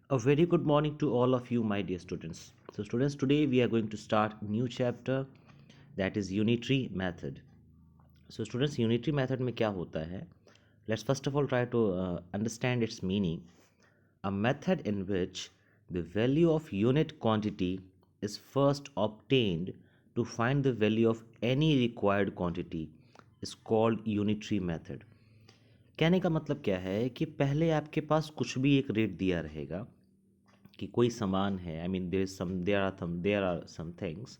A very good morning to all of you, my dear students. So, students, today we are going to start a new chapter, that is unitary method. So, students, unitary method में क्या होता है? Let's first of all try to understand its meaning. A method in which the value of unit quantity is first obtained to find the value of any required quantity is called unitary method. कहने का मतलब क्या है कि पहले आपके पास कुछ भी एक रेट दिया रहेगा कि कोई सामान है, I mean there are some things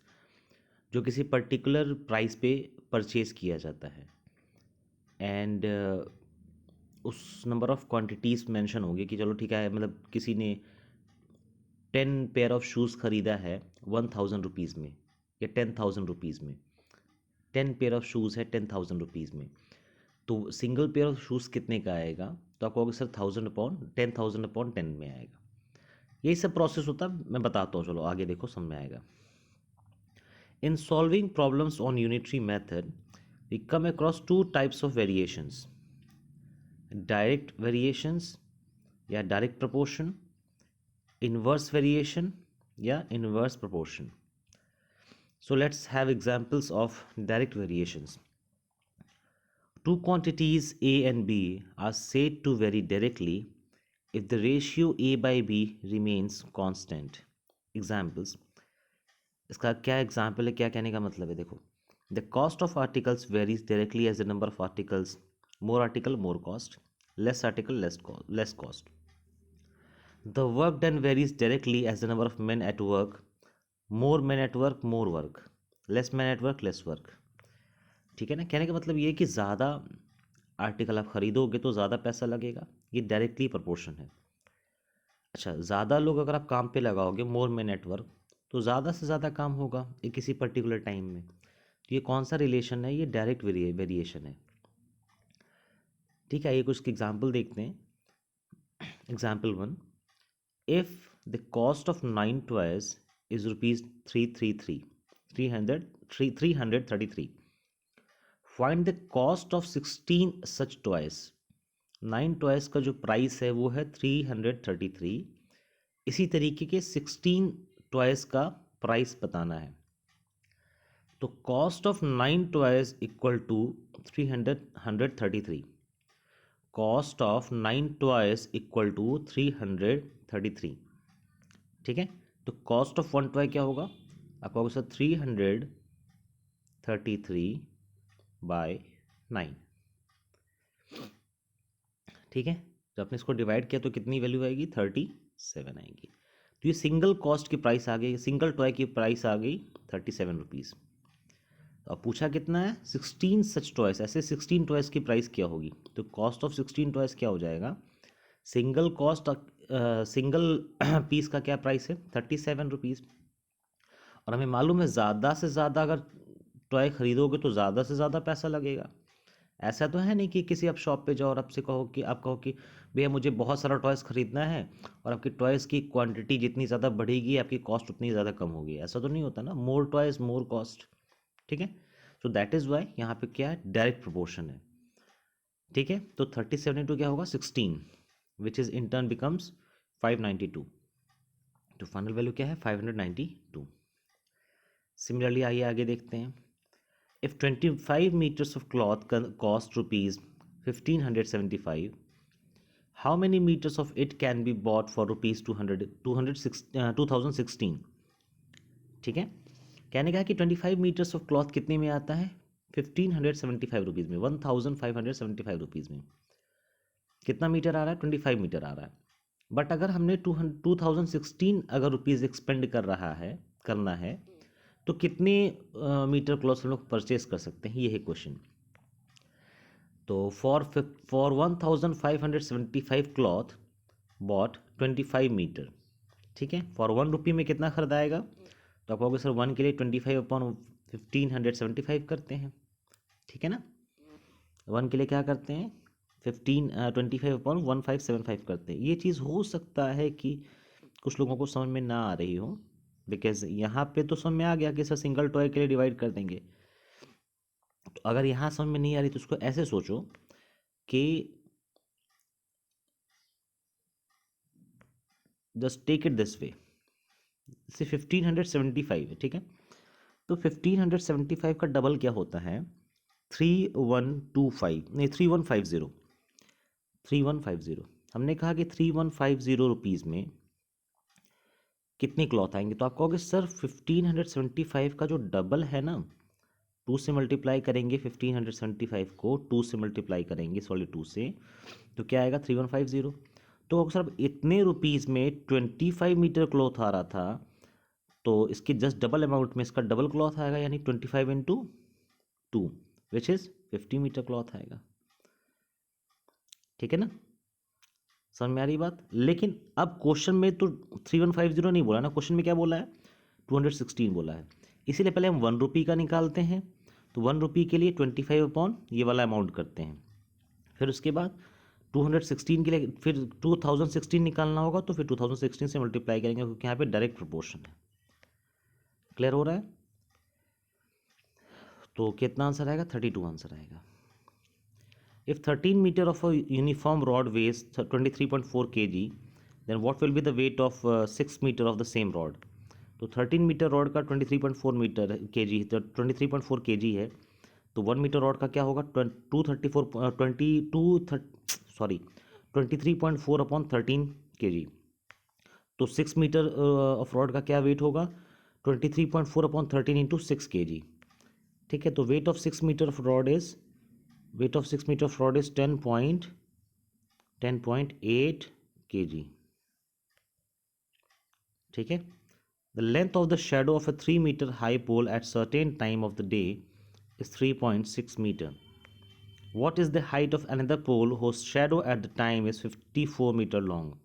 जो किसी पर्टिकुलर प्राइस पे परचेज किया जाता है एंड उस नंबर ऑफ क्वांटिटीज़ मेंशन होगी कि चलो ठीक है, मतलब किसी ने 10 पेयर ऑफ शूज़ ख़रीदा है 1000 रुपीज़ में या 10,000 रुपीज़ में। 10 पेयर ऑफ शूज़ है 10,000 रुपीज़ में, तो सिंगल पेयर ऑफ शूज़ कितने का आएगा? तो आप कहोगे सर 10,000 अपॉन 10 में आएगा। यही सब प्रोसेस होता है, मैं बताता हूँ, चलो आगे देखो समझ में आएगा। In solving problems on unitary method, we come across two types of variations: direct variations या direct proportion, inverse variation या inverse proportion. So let's have examples of direct variations. Two quantities A and B are said to vary directly if the ratio A by B remains constant. Examples. इसका क्या example है, क्या कहने का मतलब है? देखो, the cost of articles varies directly as the number of articles, more article more cost, less article less cost. The work done varies directly as the number of man at work, more man at work more work, less man at work less work. ठीक है ना? कहने का मतलब ये है कि ज़्यादा आर्टिकल आप खरीदोगे तो ज़्यादा पैसा लगेगा, ये डायरेक्टली प्रोपोर्शन है. अच्छा, ज़्यादा लोग अगर आप काम पे लगाओगे, मोर मैन एट वर्क, तो ज़्यादा से ज़्यादा काम होगा एक किसी पर्टिकुलर टाइम में. तो ये कौन सा रिलेशन है? ये डायरेक्ट वेरिएशन है. ठीक है, ये कुछ एग्जांपल देखते हैं. Example 1, if the cost of 9 toys is rupees 333 333, find the cost of 16 such toys. 9 toys का जो प्राइस है वो है 333. इसी तरीके के 16 टॉयज का प्राइस बताना है. तो cost of 9 toys equal to 333. Cost of 9 toys equal to 333. ठीक है, तो कॉस्ट ऑफ 1 टॉय क्या होगा? आप कहोगे सर 333/9. ठीक है, तो आपने इसको डिवाइड किया तो कितनी वैल्यू आएगी? 37 आएगी. तो ये सिंगल कॉस्ट की प्राइस आ गई, सिंगल टॉय की प्राइस आ गई 37 रुपीज़. अब पूछा कितना है? 16 सच टॉयस. ऐसे 16 टॉयस की प्राइस क्या होगी? तो कॉस्ट ऑफ 16 टॉयस क्या हो जाएगा? सिंगल कॉस्ट, सिंगल पीस का क्या प्राइस है? 37 रुपीज़. और हमें मालूम है ज़्यादा से ज़्यादा अगर टॉय खरीदोगे तो ज़्यादा से ज़्यादा पैसा लगेगा. ऐसा तो है नहीं कि किसी आप शॉप पे जाओ और आपसे कहो कि भैया मुझे बहुत सारा टॉयस खरीदना है, और आपकी टॉयस की क्वांटिटी जितनी ज़्यादा बढ़ेगी आपकी कॉस्ट उतनी ज़्यादा कम होगी. ऐसा तो नहीं होता ना. मोर टॉयस मोर कॉस्ट. ठीक है, सो दैट इज़ वाई यहाँ पे क्या है? डायरेक्ट प्रोपोर्शन है. ठीक है, तो 37 इंटू क्या होगा? 16, which is in turn becomes 592. तो फाइनल वैल्यू क्या है? 592. सिमिलरली आइए आगे देखते हैं. If 25 metres of cloth cost rupees 1575, how many metres of it can be bought for rupees 2016. ठीक है, कहने का है कि 25 मीटर्स ऑफ क्लॉथ कितने में आता है? 1575 रुपीज़ में, 1575 रुपीज़ में. कितना मीटर आ रहा है? 25 मीटर आ रहा है. बट अगर हमने 2016 अगर रुपीज़ एक्सपेंड करना है तो कितने मीटर क्लॉथ हम लोग परचेज कर सकते हैं? ये है क्वेश्चन. तो फॉर 1575 क्लॉथ बॉट 25 मीटर. ठीक है, फॉर 1 रुपी में कितना खरीदाएगा? तो आप कहोगे सर 1 के लिए 25/1575 करते हैं. ठीक है ना, 1 के लिए क्या करते हैं? 25/1575 करते हैं. ये चीज़ हो सकता है कि कुछ लोगों को समझ में ना आ रही हो, बिकॉज यहाँ पे तो समझ में आ गया कि सर सिंगल टॉय के लिए डिवाइड कर देंगे. तो अगर यहाँ समझ में नहीं आ रही तो उसको ऐसे सोचो कि just take it this way, जैसे 1575 है, ठीक है, तो 1575 का डबल क्या होता है, 3125 नहीं 3150, 3150। हमने कहा कि 3150 रुपीज़ में कितने क्लॉथ आएंगे, तो आप कहोगे सर 1575 का जो डबल है ना, 2 से मल्टीप्लाई करेंगे 1575 को 2 से मल्टीप्लाई करेंगे, सॉरी 2 से, तो क्या आएगा 3150। तो सर इतने रुपीज़ में 25 मीटर क्लॉथ आ रहा था, तो इसके जस्ट डबल अमाउंट में इसका डबल क्लॉथ आएगा, यानी 25 into 2 which is 50 metre cloth आएगा। ठीक है ना, समझ में आ रही बात। लेकिन अब क्वेश्चन में तो 3150 नहीं बोला ना, क्वेश्चन में क्या बोला है, 216 बोला है, इसीलिए पहले हम 1 रुपी का निकालते हैं। तो 1 रुपी के लिए 25 अपॉन ये वाला अमाउंट करते हैं, फिर उसके बाद 216 के लिए फिर 2016 निकालना होगा, तो फिर 2016 से मल्टीप्लाई करेंगे, क्योंकि यहाँ पे डायरेक्ट प्रोपोर्शन है। क्लियर हो रहा है, तो कितना आंसर आएगा, 32 आंसर आएगा। If 13 meter of a uniform rod weighs 23.4 kg, then what will be the weight of 6 meter of the same rod? तो 13 मीटर रॉड का 23.4 मीटर kg, तो 23.4 kg है, तो 1 मीटर रॉड का क्या होगा, 23.4 अपॉन 13 kg, तो 6 मीटर ऑफ रॉड का क्या वेट होगा, 23.4 अपॉन 13 इंटू 6 kg। ठीक है, तो weight of 6 metre of rod is weight of 6 meter of rod is 10.8 kg। ठीक है, the length of the shadow of a 3 meter high pole at certain time of the day is 3.6 meter। what is the height of another pole whose shadow at the time is 54 meter long।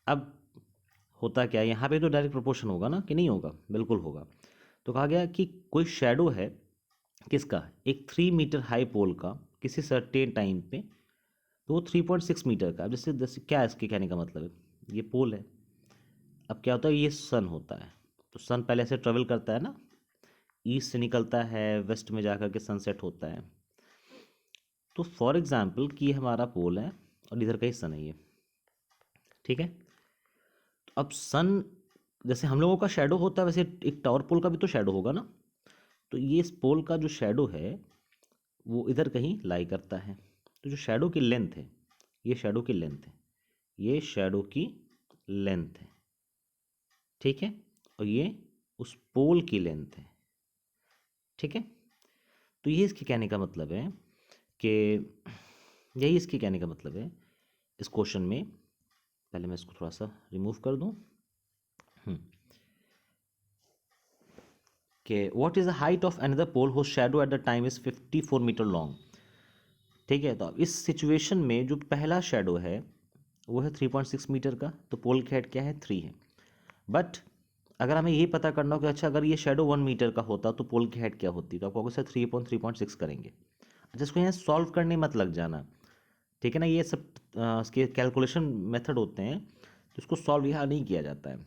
अब होता क्या है, यहाँ पे तो direct proportion होगा ना कि नहीं होगा, बिल्कुल होगा। तो कहा गया कि कोई शेडो है किसका, एक 3 मीटर हाई पोल का किसी सर्टेन टाइम पे, तो वो 3.6 मीटर का। अब जैसे जैसे क्या है इसके कहने का मतलब है, ये पोल है, अब क्या होता है, ये सन होता है, तो सन पहले से ट्रेवल करता है ना, ईस्ट से निकलता है, वेस्ट में जाकर के सनसेट होता है। तो फॉर एग्जाम्पल कि ये हमारा पोल है और इधर का ही सन है ये, ठीक है। तो अब सन जैसे हम लोगों का शेडो होता है, वैसे एक टावर पोल का भी तो शेडो होगा ना, तो ये इस पोल का जो शेडो है वो इधर कहीं लाई करता है। तो जो शेडो की लेंथ है, ये शेडो की लेंथ है, ये शेडो की लेंथ है, ठीक है, और ये उस पोल की लेंथ है। ठीक है, तो ये इसके कहने का मतलब है कि यही इसके कहने का मतलब है इस क्वेश्चन में। पहले मैं इसको थोड़ा सा रिमूव कर दूं कि what is the height of another pole whose shadow at the time is 54 metre long. ठीक है, तो अब इस सिचुएशन में जो पहला शेडो है वो है 3.6 मीटर का, तो पोल की हाइट क्या है, 3 है। बट अगर हमें ये पता करना हो कि अच्छा अगर ये शेडो 1 मीटर का होता तो पोल की हाइट क्या होती, तो आपको सर 3.3.6 करेंगे। अच्छा, इसको यहाँ सॉल्व करने मत लग जाना, ठीक है ना, ये सब इसके कैलकुलेशन मेथड होते हैं, तो इसको सॉल्व यहाँ नहीं किया जाता है।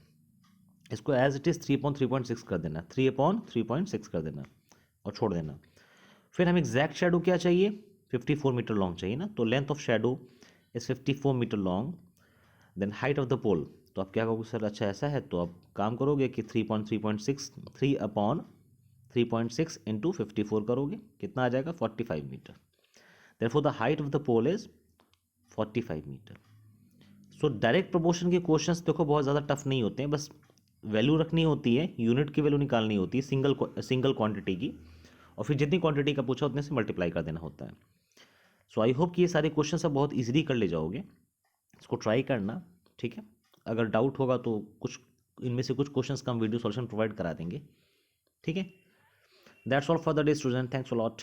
इसको एज इट इज़ 3.3.6 कर देना, 3/3.6 कर देना और छोड़ देना। फिर हमें एग्जैक्ट शेडो क्या चाहिए, 54 मीटर लॉन्ग चाहिए ना, तो length of shadow is 54 metre long, then height of the pole. तो आप क्या कहोगे सर, अच्छा ऐसा है, तो आप काम करोगे कि 3.3.6 3/3.6 इंटू 54 करोगे, कितना आ जाएगा 45 metre. Therefore the height of the pole is 45 metre. So direct proportion के क्वेश्चंस देखो बहुत ज़्यादा टफ नहीं होते हैं, बस वैल्यू रखनी होती है, यूनिट की वैल्यू निकालनी होती है सिंगल क्वांटिटी की, और फिर जितनी क्वांटिटी का पूछा उतने से मल्टीप्लाई कर देना होता है। सो आई होप कि ये सारे क्वेश्चन आप बहुत इजीली कर ले जाओगे, इसको ट्राई करना, ठीक है। अगर डाउट होगा तो कुछ इनमें से कुछ क्वेश्चंस का हम वीडियो सॉल्यूशन प्रोवाइड करा देंगे, ठीक है। That's all for the day student, thanks a lot.